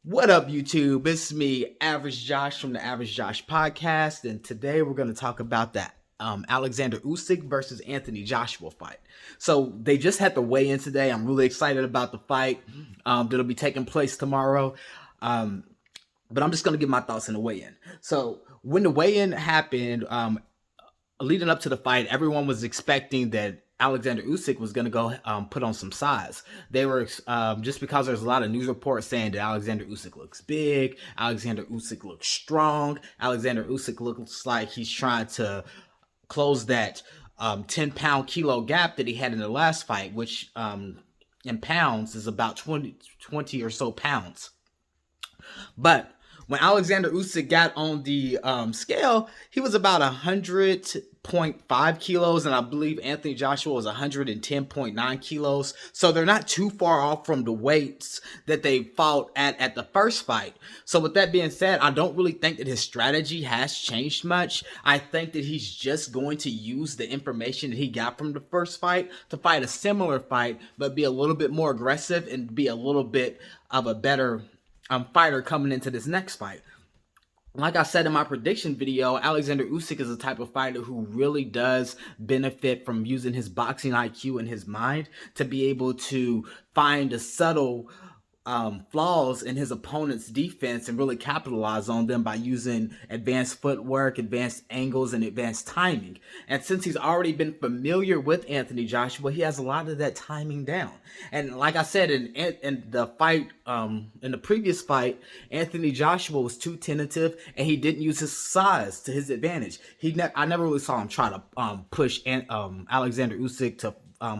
What up, YouTube? It's me, Average Josh from the Average Josh podcast, and today we're going to talk about that Alexander Usyk versus Anthony Joshua fight. So they just had the weigh-in today. I'm really excited about the fight that'll be taking place tomorrow. Um, but I'm just going to give my thoughts in the weigh-in. So when the weigh-in happened, leading up to the fight, everyone was expecting that Alexander Usyk was going to go put on some size. They were just because there's a lot of news reports saying that Alexander Usyk looks big, Alexander Usyk looks strong, Alexander Usyk looks like he's trying to close that 10-pound kilo gap that he had in the last fight, which in pounds is about 20 or so pounds. But when Alexander Usyk got on the scale, he was about 100.5 kilos, and I believe Anthony Joshua was 110.9 kilos. So they're not too far off from the weights that they fought at the first fight. So with that being said, I don't really think that his strategy has changed much. I think that he's just going to use the information that he got from the first fight to fight a similar fight, but be a little bit more aggressive and be a little bit of a better fighter coming into this next fight. Like I said in my prediction video, Alexander Usyk is the type of fighter who really does benefit from using his boxing IQ and his mind to be able to find the subtle flaws in his opponent's defense and really capitalize on them by using advanced footwork, advanced angles, and advanced timing. And since he's already been familiar with Anthony Joshua, he has a lot of that timing down. And like I said in the fight, in the previous fight, Anthony Joshua was too tentative and he didn't use his size to his advantage. I never really saw him try to push Alexander Usyk to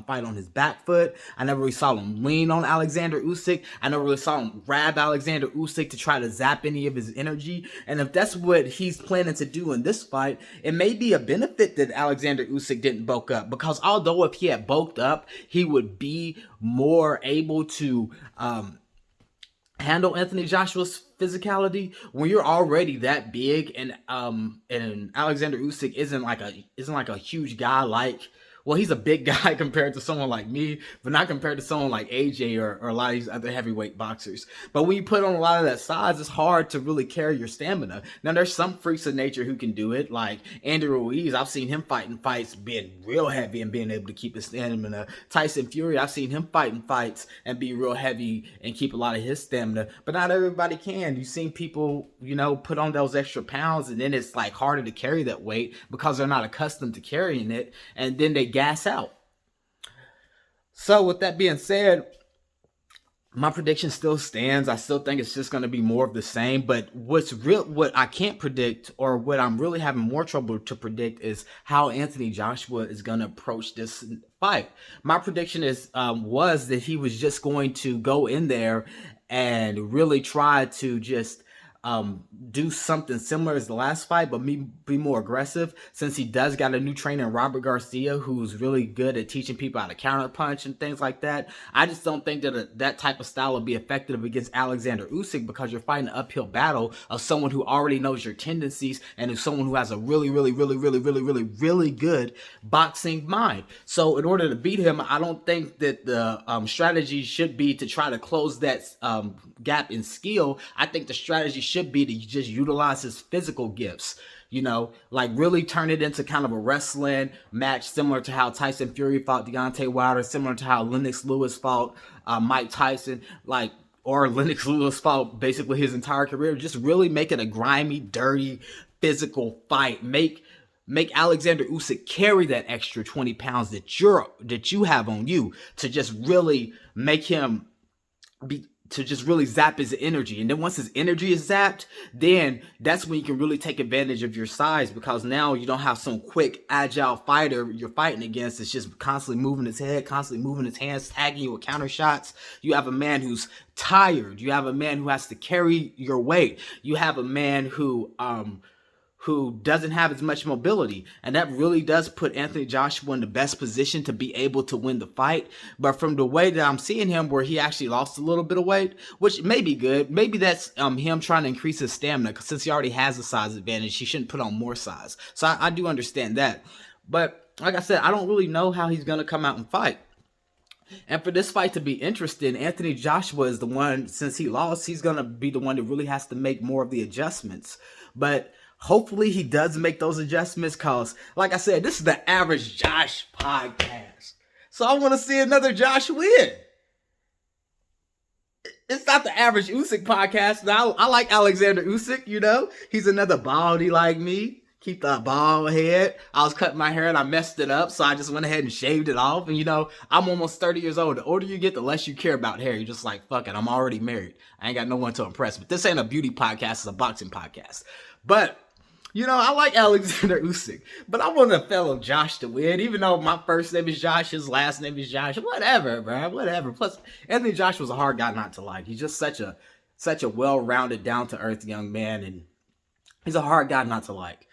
fight on his back foot. I never really saw him lean on Alexander Usyk. I never really saw him grab Alexander Usyk to try to zap any of his energy. And if that's what he's planning to do in this fight, it may be a benefit that Alexander Usyk didn't bulk up, because although if he had bulked up, he would be more able to handle Anthony Joshua's physicality. When you're already that big and Alexander Usyk isn't like a huge guy, like, well, he's a big guy compared to someone like me, but not compared to someone like AJ or a lot of these other heavyweight boxers. But when you put on a lot of that size, it's hard to really carry your stamina. Now, there's some freaks of nature who can do it, like Andy Ruiz. I've seen him fighting fights being real heavy and being able to keep his stamina. Tyson Fury, I've seen him fighting fights and be real heavy and keep a lot of his stamina. But not everybody can. You've seen people, put on those extra pounds, and then it's like harder to carry that weight because they're not accustomed to carrying it, and then they gas out. So with that being said, my prediction still stands. I still think it's just going to be more of the same. But what I can't predict, or what I'm really having more trouble to predict, is how Anthony Joshua is going to approach this fight. My prediction was that he was just going to go in there and really try to just do something similar as the last fight, but be more aggressive, since he does got a new trainer, Robert Garcia, who's really good at teaching people how to counter punch and things like that. I just don't think that that type of style will be effective against Alexander Usyk, because you're fighting an uphill battle of someone who already knows your tendencies and is someone who has a really, really, really, really, really, really, really good boxing mind. So in order to beat him, I don't think that the strategy should be to try to close that gap in skill. I think the strategy should be to just utilize his physical gifts, like really turn it into kind of a wrestling match, similar to how Tyson Fury fought Deontay Wilder, similar to how Lennox Lewis fought Mike Tyson, or Lennox Lewis fought basically his entire career. Just really make it a grimy, dirty, physical fight. Make Alexander Usyk carry that extra 20 pounds that you have on you, to just really make him to just really zap his energy. And then once his energy is zapped, then that's when you can really take advantage of your size, because now you don't have some quick, agile fighter you're fighting against. It's just constantly moving his head, constantly moving his hands, tagging you with counter shots. You have a man who's tired. You have a man who has to carry your weight. You have a man who doesn't have as much mobility. And that really does put Anthony Joshua in the best position to be able to win the fight. But from the way that I'm seeing him, where he actually lost a little bit of weight, which may be good. Maybe that's him trying to increase his stamina, because since he already has a size advantage, he shouldn't put on more size. So I do understand that. But like I said, I don't really know how he's going to come out and fight. And for this fight to be interesting, Anthony Joshua is the one, since he lost, he's going to be the one that really has to make more of the adjustments. But hopefully he does make those adjustments because, like I said, this is the Average Josh podcast. So I want to see another Josh win. It's not the Average Usyk podcast. Now, I like Alexander Usyk, you know. He's another baldy like me. Keep that bald head. I was cutting my hair and I messed it up, so I just went ahead and shaved it off. And you know, I'm almost 30 years old. The older you get, the less you care about hair. You're just like, fuck it, I'm already married. I ain't got no one to impress. But this ain't a beauty podcast, it's a boxing podcast. But you know, I like Alexander Usyk, but I want a fellow Josh to win, even though my first name is Josh, his last name is Josh. Whatever, bro. Whatever. Plus, Anthony Joshua was a hard guy not to like. He's just such a well-rounded, down-to-earth young man, and he's a hard guy not to like.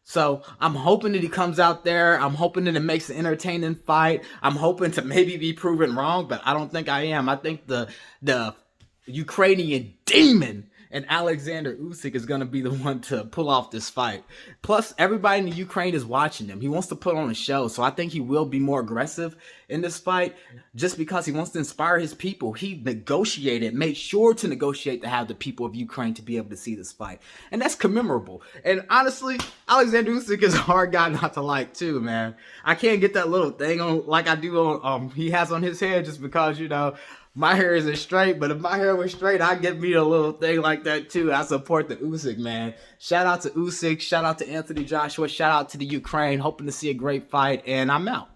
So I'm hoping that he comes out there. I'm hoping that it makes an entertaining fight. I'm hoping to maybe be proven wrong, but I don't think I am. I think the Ukrainian demon and Alexander Usyk is going to be the one to pull off this fight. Plus, everybody in the Ukraine is watching him. He wants to put on a show, so I think he will be more aggressive in this fight just because he wants to inspire his people. He made sure to negotiate to have the people of Ukraine to be able to see this fight. And that's commemorable. And honestly, Alexander Usyk is a hard guy not to like too, man. I can't get that little thing on like I do on he has on his head just because, you know, my hair isn't straight, but if my hair was straight, I'd get me a little thing like that too. I support the Usyk, man. Shout out to Usyk. Shout out to Anthony Joshua. Shout out to the Ukraine. Hoping to see a great fight, and I'm out.